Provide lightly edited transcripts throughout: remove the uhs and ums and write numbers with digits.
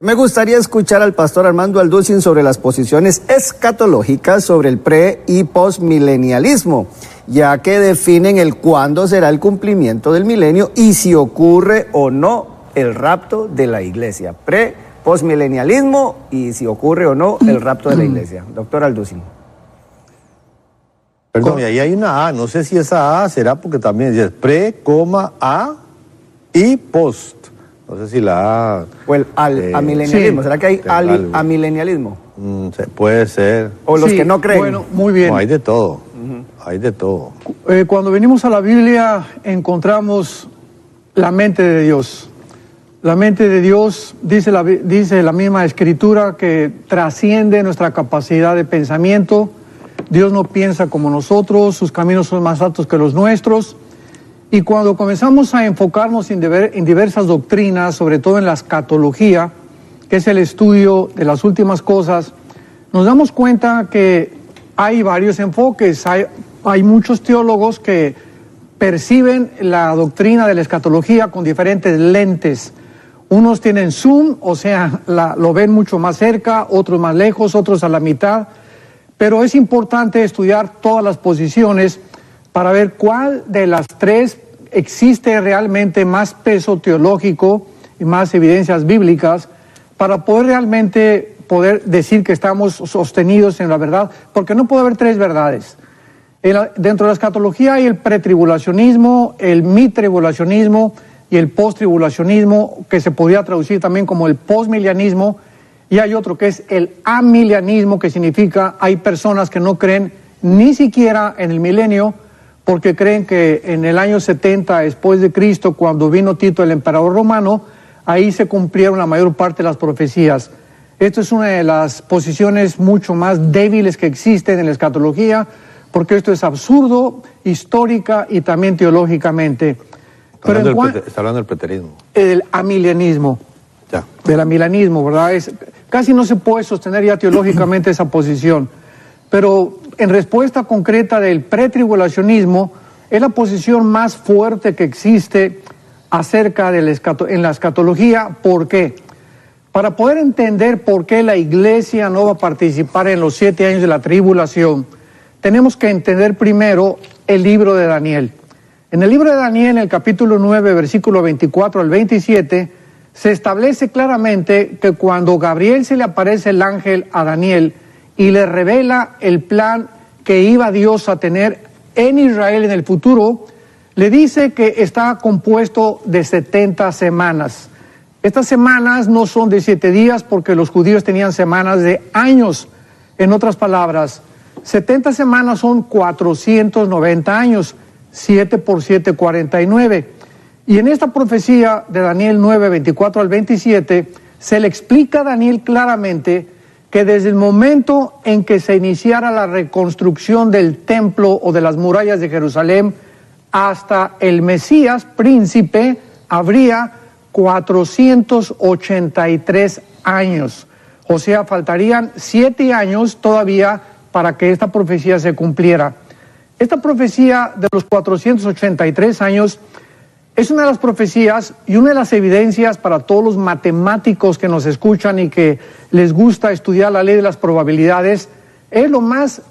Me gustaría escuchar al pastor Armando Alducin sobre las posiciones escatológicas sobre el pre- y postmilenialismo, ya que definen el cuándo será el cumplimiento del milenio y si ocurre o no el rapto de la iglesia. Pre, postmilenialismo y si ocurre o no el rapto de la iglesia. Doctor Alducin. Perdón, y ahí hay una A, no sé si esa A será porque también dice pre, coma, A y post. No sé si la A... O el amilenialismo. Sí. ¿Será que hay amilenialismo? Puede ser. O los Sí, que no creen. Bueno, muy bien. No, hay de todo. Hay de todo. Cuando venimos a la Biblia encontramos la mente de Dios. La mente de Dios, dice la misma Escritura, que trasciende nuestra capacidad de pensamiento. Dios no piensa como nosotros, sus caminos son más altos que los nuestros. Y cuando comenzamos a enfocarnos en diversas doctrinas, sobre todo en la escatología, que es el estudio de las últimas cosas, nos damos cuenta que hay varios enfoques. Hay muchos teólogos que perciben la doctrina de la escatología con diferentes lentes. Unos tienen zoom, o sea, lo ven mucho más cerca, otros más lejos, otros a la mitad. Pero es importante estudiar todas las posiciones para ver cuál de las tres existe realmente más peso teológico y más evidencias bíblicas para poder realmente decir que estamos sostenidos en la verdad, porque no puede haber tres verdades. Dentro de la escatología hay el pretribulacionismo, el mitribulacionismo y el posttribulacionismo, que se podría traducir también como el postmilianismo, y hay otro que es el amilianismo, que significa hay personas que no creen ni siquiera en el milenio, porque creen que en el año 70 después de Cristo, cuando vino Tito el emperador romano, ahí se cumplieron la mayor parte de las profecías. Esto es una de las posiciones mucho más débiles que existen en la escatología, porque esto es absurdo, histórica y también teológicamente. Está hablando del preterismo. El amilianismo. Ya. Del amilanismo, ¿verdad? Casi no se puede sostener ya teológicamente esa posición. Pero en respuesta concreta del pretribulacionismo, es la posición más fuerte que existe acerca de en la escatología. ¿Por qué? Para poder entender por qué la iglesia no va a participar en los 7 años de la tribulación, tenemos que entender primero el libro de Daniel. En el libro de Daniel, en el capítulo 9, versículo 24 al 27, se establece claramente que cuando Gabriel se le aparece el ángel a Daniel y le revela el plan que iba Dios a tener en Israel en el futuro, le dice que está compuesto de 70 semanas. Estas semanas no son de 7 días porque los judíos tenían semanas de años. En otras palabras, 70 semanas son 490 años, 7 por 7, 49. Y en esta profecía de Daniel 9, 24 al 27, se le explica a Daniel claramente que desde el momento en que se iniciara la reconstrucción del templo o de las murallas de Jerusalén hasta el Mesías príncipe, habría 483 años. O sea, faltarían 7 años todavía para que esta profecía se cumpliera. Esta profecía de los 483 años es una de las profecías y una de las evidencias para todos los matemáticos que nos escuchan y que les gusta estudiar la ley de las probabilidades. Es lo más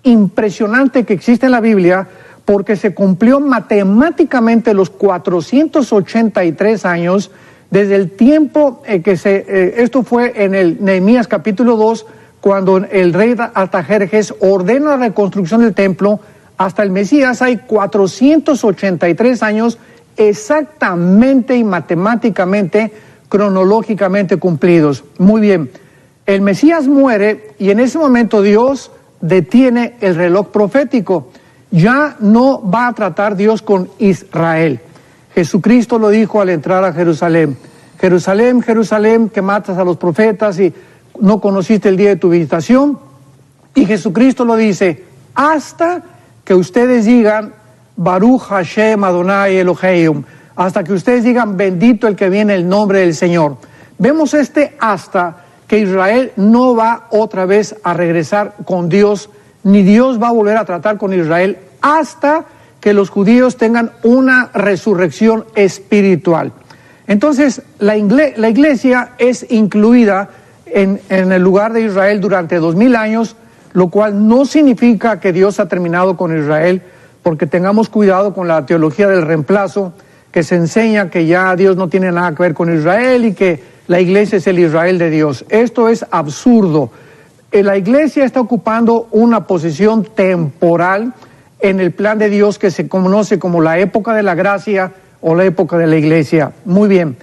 impresionante que existe en la Biblia, porque se cumplió matemáticamente los 483 años desde el tiempo esto fue en el Nehemías capítulo 2, cuando el rey Artajerjes ordena la reconstrucción del templo, hasta el Mesías hay 483 años exactamente y matemáticamente, cronológicamente cumplidos. Muy bien, el Mesías muere y en ese momento Dios detiene el reloj profético. Ya no va a tratar Dios con Israel. Jesucristo lo dijo al entrar a Jerusalén: Jerusalén, Jerusalén, que matas a los profetas y no conociste el día de tu visitación. Y Jesucristo lo dice: hasta que ustedes digan Baruch Hashem Adonai Eloheim, hasta que ustedes digan bendito el que viene el nombre del Señor. Vemos hasta que Israel no va otra vez a regresar con Dios, ni Dios va a volver a tratar con Israel hasta que los judíos tengan una resurrección espiritual. Entonces, la iglesia es incluida en el lugar de Israel durante 2000 años, lo cual no significa que Dios ha terminado con Israel, porque tengamos cuidado con la teología del reemplazo, que se enseña que ya Dios no tiene nada que ver con Israel y que la iglesia es el Israel de Dios. Esto es absurdo. La iglesia está ocupando una posición temporal en el plan de Dios que se conoce como la época de la gracia o la época de la iglesia. Muy bien,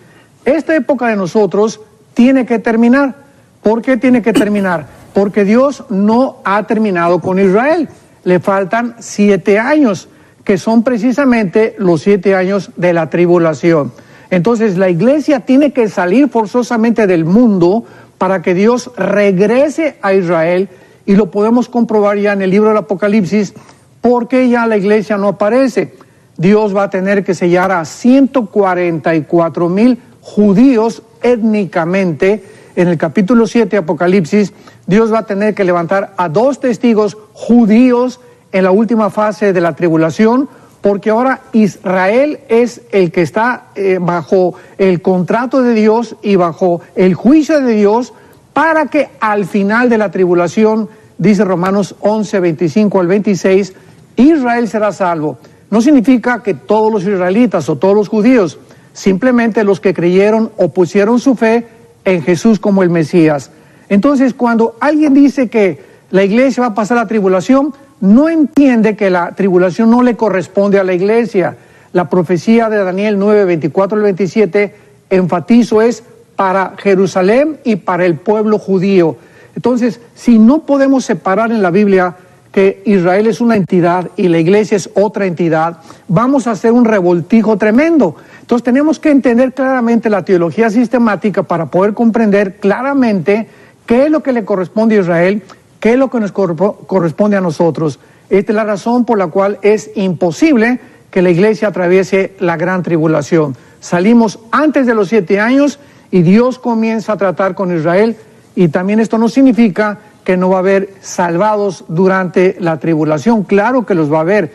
esta época de nosotros tiene que terminar. ¿Por qué tiene que terminar? Porque Dios no ha terminado con Israel. Le faltan 7 años, que son precisamente los 7 años de la tribulación. Entonces la iglesia tiene que salir forzosamente del mundo para que Dios regrese a Israel, y lo podemos comprobar ya en el libro del Apocalipsis, porque ya la iglesia no aparece. Dios va a tener que sellar a 144,000 judíos étnicamente. En el capítulo 7 de Apocalipsis, Dios va a tener que levantar a 2 testigos judíos en la última fase de la tribulación, porque ahora Israel es el que está bajo el contrato de Dios y bajo el juicio de Dios, para que al final de la tribulación, dice Romanos 11, 25 al 26, Israel será salvo. No significa que todos los israelitas o todos los judíos, simplemente los que creyeron o pusieron su fe en Jesús como el Mesías. Entonces, cuando alguien dice que la iglesia va a pasar la tribulación, no entiende que la tribulación no le corresponde a la iglesia. La profecía de Daniel 9, 24 al 27, enfatizo, es para Jerusalén y para el pueblo judío. Entonces, si no podemos separar en la Biblia que Israel es una entidad y la iglesia es otra entidad, vamos a hacer un revoltijo tremendo. Entonces tenemos que entender claramente la teología sistemática para poder comprender claramente qué es lo que le corresponde a Israel, qué es lo que nos corresponde a nosotros. Esta es la razón por la cual es imposible que la iglesia atraviese la gran tribulación. Salimos antes de los 7 años y Dios comienza a tratar con Israel, y también esto no significa que no va a haber salvados durante la tribulación. Claro que los va a haber.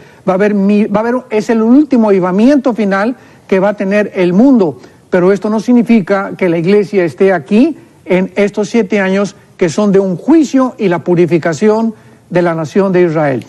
Es el último avivamiento final que va a tener el mundo, pero esto no significa que la iglesia esté aquí en estos 7 años que son de un juicio y la purificación de la nación de Israel.